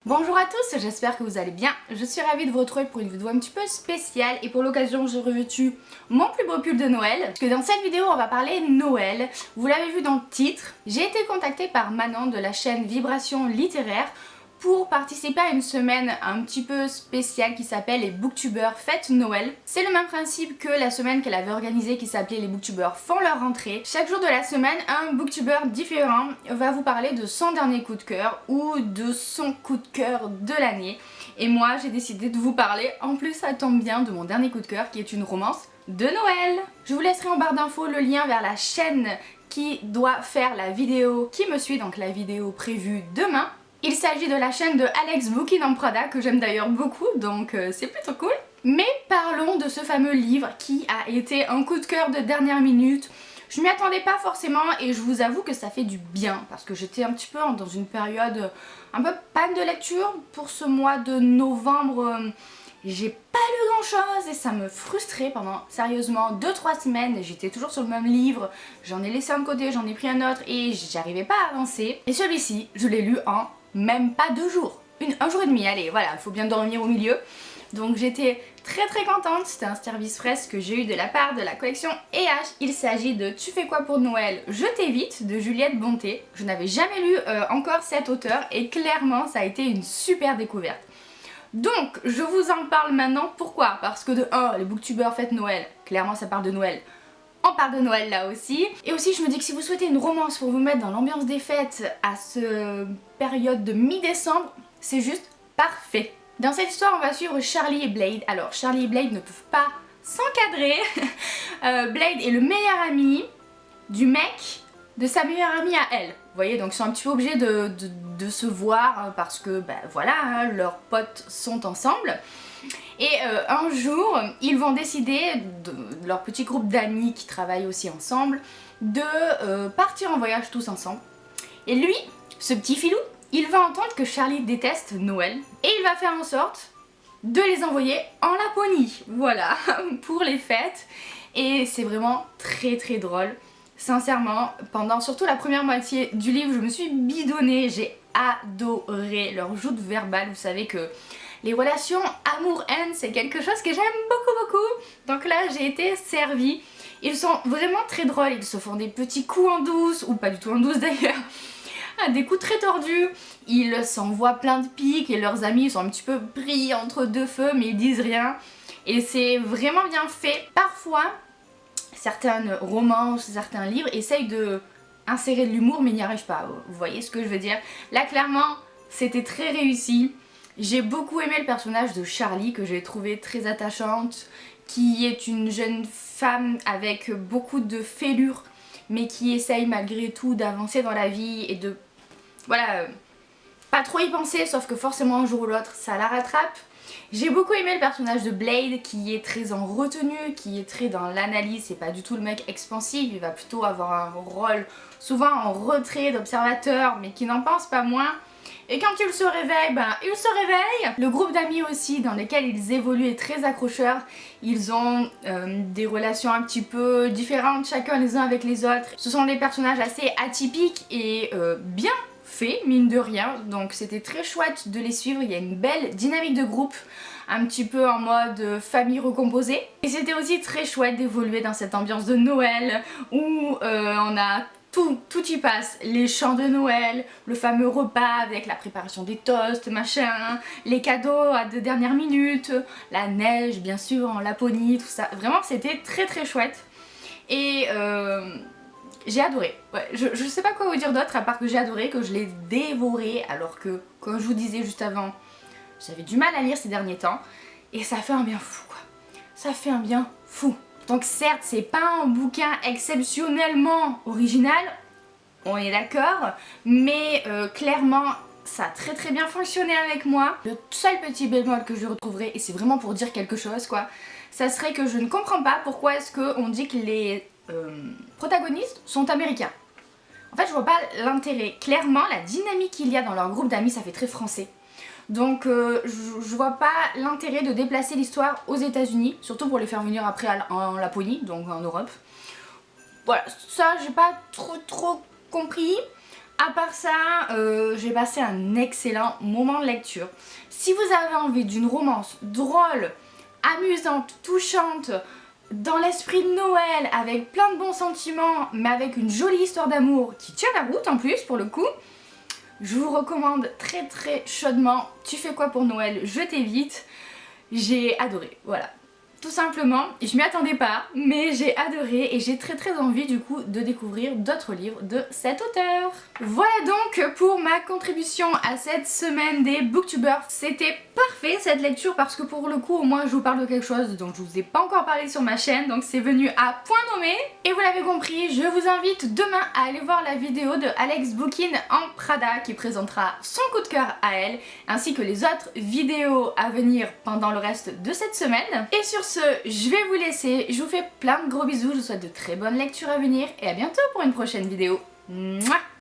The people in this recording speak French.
Bonjour à tous, j'espère que vous allez bien. Je suis ravie de vous retrouver pour une vidéo un petit peu spéciale et pour l'occasion j'ai revêtu mon plus beau pull de Noël. Parce que dans cette vidéo on va parler Noël. Vous l'avez vu dans le titre, j'ai été contactée par Manon de la chaîne Vibration Littéraire pour participer à une semaine un petit peu spéciale qui s'appelle les Booktubers Fête Noël. C'est le même principe que la semaine qu'elle avait organisée qui s'appelait les Booktubers font leur rentrée. Chaque jour de la semaine, un booktuber différent va vous parler de son dernier coup de cœur ou de son coup de cœur de l'année. Et moi j'ai décidé de vous parler, en plus ça tombe bien, de mon dernier coup de cœur qui est une romance de Noël. Je vous laisserai en barre d'infos le lien vers la chaîne qui doit faire la vidéo qui me suit, donc la vidéo prévue demain. Il s'agit de la chaîne de Alex Bookin en Prada que j'aime d'ailleurs beaucoup, donc c'est plutôt cool. Mais parlons de ce fameux livre qui a été un coup de cœur de dernière minute. Je m'y attendais pas forcément et je vous avoue que ça fait du bien parce que j'étais un petit peu dans une période un peu panne de lecture pour ce mois de novembre. J'ai pas lu grand chose et ça me frustrait pendant sérieusement 2-3 semaines. J'étais toujours sur le même livre, j'en ai laissé un de côté, j'en ai pris un autre et j'arrivais pas à avancer. Et celui-ci, je l'ai lu en même pas 2 jours. Un jour et demi, allez, voilà, il faut bien dormir au milieu. Donc j'étais très contente, c'était un service fresque que j'ai eu de la part de la collection EH. Il s'agit de Tu fais quoi pour Noël? Je t'évite de Juliette Bonté. Je n'avais jamais lu encore cet auteur et clairement ça a été une super découverte. Donc je vous en parle maintenant, pourquoi? Parce que de 1, les booktubers fêtent Noël, clairement ça parle de Noël. On parle de Noël là aussi. Et aussi je me dis que si vous souhaitez une romance pour vous mettre dans l'ambiance des fêtes à ce période de mi-décembre, c'est juste parfait. Dans cette histoire on va suivre Charlie et Blade. Alors Charlie et Blade ne peuvent pas s'encadrer. Blade est le meilleur ami du mec de sa meilleure amie à elle. Vous voyez, donc ils sont un petit peu obligés de se voir parce que ben voilà, hein, leurs potes sont ensemble. Et un jour, ils vont décider, de leur petit groupe d'amis qui travaillent aussi ensemble, de partir en voyage tous ensemble. Et lui, ce petit filou, il va entendre que Charlie déteste Noël et il va faire en sorte de les envoyer en Laponie, voilà, pour les fêtes. Et c'est vraiment très drôle. Sincèrement, pendant surtout la première moitié du livre, je me suis bidonnée, j'ai adoré leur joute verbale. Vous savez que les relations amour-haine, c'est quelque chose que j'aime beaucoup. Donc là, j'ai été servie. Ils sont vraiment très drôles, ils se font des petits coups en douce, ou pas du tout en douce d'ailleurs, des coups très tordus. Ils s'envoient plein de piques et leurs amis sont un petit peu pris entre deux feux, mais ils disent rien. Et c'est vraiment bien fait. Parfois, certaines romances, certains livres essayent de insérer de l'humour mais n'y arrivent pas. Vous voyez ce que je veux dire? Là clairement c'était très réussi. J'ai beaucoup aimé le personnage de Charlie que j'ai trouvé très attachante, qui est une jeune femme avec beaucoup de fêlures mais qui essaye malgré tout d'avancer dans la vie et de voilà, pas trop y penser, sauf que forcément un jour ou l'autre ça la rattrape. J'ai beaucoup aimé le personnage de Blade qui est très en retenue, qui est très dans l'analyse, c'est pas du tout le mec expansif, il va plutôt avoir un rôle souvent en retrait d'observateur mais qui n'en pense pas moins. Et quand il se réveille, ben il se réveille. Le groupe d'amis aussi dans lesquels ils évoluent est très accrocheur. Ils ont des relations un petit peu différentes chacun les uns avec les autres. Ce sont des personnages assez atypiques et bien fait, mine de rien, donc c'était très chouette de les suivre. Il y a une belle dynamique de groupe, un petit peu en mode famille recomposée. Et c'était aussi très chouette d'évoluer dans cette ambiance de Noël où on a tout y passe, les chants de Noël, le fameux repas avec la préparation des toasts, machin, les cadeaux à de dernière minute, la neige bien sûr en Laponie, tout ça. Vraiment c'était très chouette. Et j'ai adoré. Ouais, je sais pas quoi vous dire d'autre à part que j'ai adoré, que je l'ai dévoré alors que, comme je vous disais juste avant, j'avais du mal à lire ces derniers temps et ça fait un bien fou quoi. Ça fait un bien fou. Donc certes, c'est pas un bouquin exceptionnellement original, on est d'accord, mais clairement ça a très bien fonctionné avec moi. Le seul petit bémol que je retrouverai, et c'est vraiment pour dire quelque chose quoi, ça serait que je ne comprends pas pourquoi est-ce qu'on dit que les protagonistes sont américains. En fait je vois pas l'intérêt. Clairement la dynamique qu'il y a dans leur groupe d'amis ça fait très français. Donc je vois pas l'intérêt de déplacer l'histoire aux États-Unis, surtout pour les faire venir après en Laponie, donc en Europe. Voilà, ça j'ai pas trop compris. À part ça, j'ai passé un excellent moment de lecture. Si vous avez envie d'une romance drôle, amusante, touchante, dans l'esprit de Noël, avec plein de bons sentiments, mais avec une jolie histoire d'amour qui tient la route en plus pour le coup, je vous recommande très très chaudement Tu fais quoi pour Noël, je t'évite. J'ai adoré, voilà. Tout simplement, je m'y attendais pas, mais j'ai adoré et j'ai très très envie du coup de découvrir d'autres livres de cet auteur. Voilà donc pour ma contribution à cette semaine des Booktubers. C'était parfait cette lecture parce que pour le coup, au moins je vous parle de quelque chose dont je vous ai pas encore parlé sur ma chaîne, donc c'est venu à point nommé. Et vous l'avez compris, je vous invite demain à aller voir la vidéo de Alex Bookin en Prada qui présentera son coup de cœur à elle, ainsi que les autres vidéos à venir pendant le reste de cette semaine. Et sur ce, je vais vous laisser, je vous fais plein de gros bisous, je vous souhaite de très bonnes lectures à venir et à bientôt pour une prochaine vidéo. Mouah.